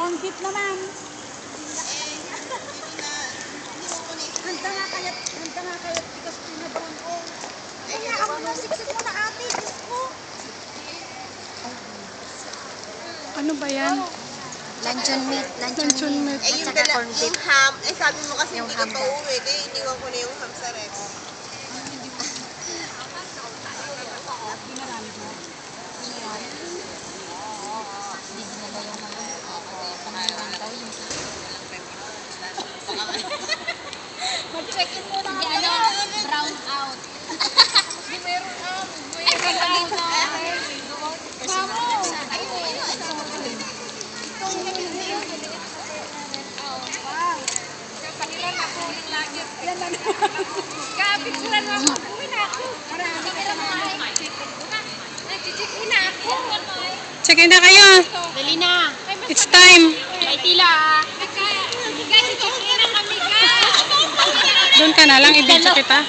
Kongkit naman. Handa nga kaya't bigas pinabron ko. Kaya ako na siksik mo na ate. Diyos ko. Ano ba yan? Luncheon meat. Luncheon meat. At saka corned beef. Yung ham, sabi mo kasi Yung hindi ham ka pa uwi, kaya iniwan ko na yung ham sa ref. Mag-check-in muna ako. Brown out. Di meron ham. Meron Kapicturan mo ako. Uwi na ako. Marami ka lang mga nag-check-in na ako. Check-in na kayo. Dali na. It's time. May tila. Nag-check-in na kami ka. Doon ka na lang. I-video kita.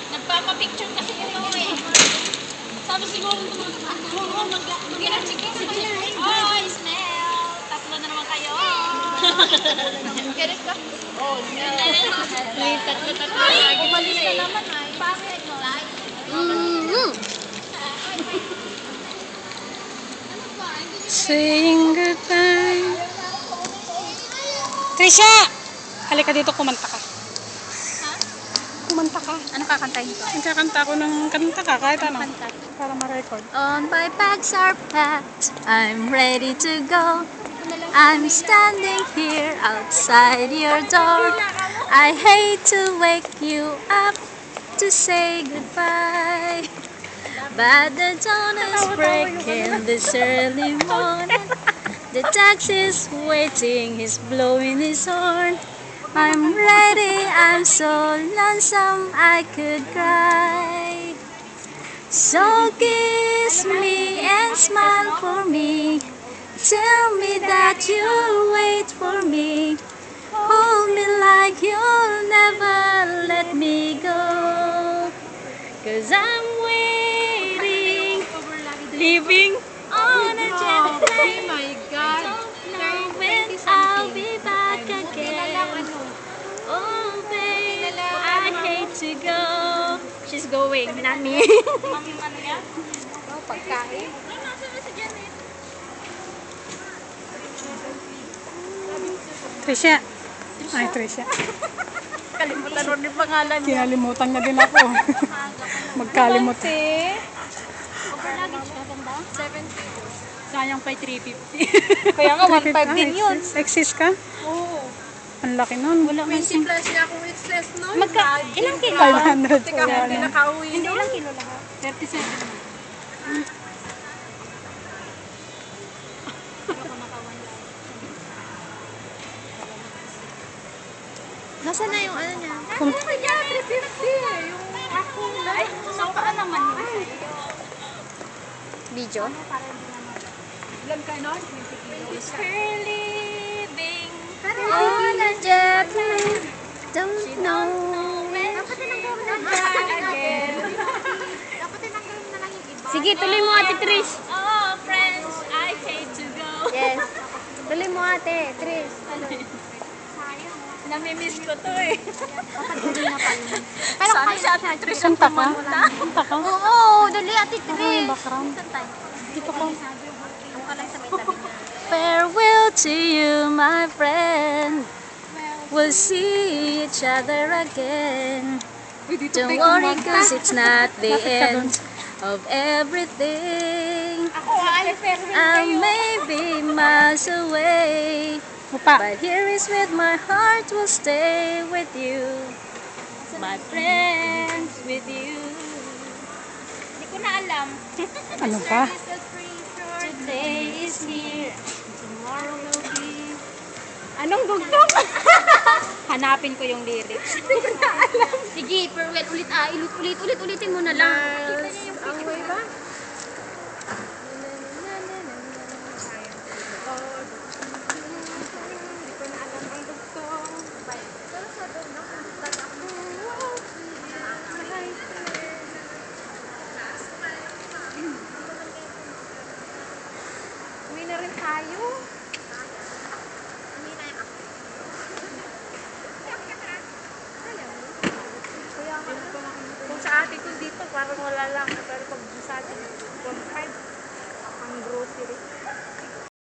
Nagpapapicture kasi ito eh. Sabi siguro mag-check-in na kayo. Oh, smell. Tatlo na naman kayo. Ganit ka? Oh, smell. Tatlo. Umalis na naman ay. Bakit? Saying goodbye. Trisha! Halika dito, kumanta ka. Kumanta ka. Ano kakantahin ko? Nagkakanta ako ng kanta ka, kahit ano. Para ma-record. On my bags are packed, I'm ready to go. I'm standing here outside your door. I hate to wake you up to say goodbye, but the dawn is breaking this early morning. The taxi's waiting, he's blowing his horn. I'm ready, I'm so lonesome I could cry. So kiss me and smile for me. Tell me that you'll wait for me. Hold me like you'll never let me go. 'Cause I'm waiting, living on a jet plane. Oh my God. Don't know when I'll be back again. Oh babe, I hate to go. She's going, not me. Pagkain. Trisha. Ay, Trisha. Kalimutan ron yung pangalan niya. Kinalimutan niya din ako. Magkalimut. Overluggage ka, ganda? 70. Sayang pa 350. Kaya nga, 1.5 din yun. Exist ka? Oo. Ang laki nun. 20 plus niya akong excess nun. Ilang kilo? 500 Teka, hindi nakauwi Hindi, nun. ilang kilo lahat? 37. Nasaan na yung ano niya? Ano kaya? 350. Yung ako na. Ay, saan naman yun? Video? Ilan kayo nun? 20 kilos. We're living on a jet plane. Don't know when we'll back again. Dapat tinanggal mo na lang yung iba. Sige, tuloy mo ate Tris. Oh, friends, I hate to go. Yes. Tuloy mo ate, Tris. Namimiss ko to eh. Pero Sana si Ate Tris ang Kanta ka? pumunta. Kanta ka? Oo, dali ate Ay, Tris. background. Dito ka. Farewell to you, my friend. We'll see each other again. Don't worry, cause it's not the end of everything. Ako, aalis pero I may be miles away, Upa. but here is with my heart will stay with you. My friends, with you. Hindi ko na alam. Ano pa? Today is here, tomorrow will be. Anong dugtong? Hanapin ko yung lyrics. Hindi ko na alam. Sige, Perwet, ulitin mo na lang. Ang way ba? Hindi ko na alam ang dugtong. Pero sa doon napunta ako. na rin tayo. Kung sa atin kung dito, parang wala lang. Pero pag sa atin, 1.5 ang grocery.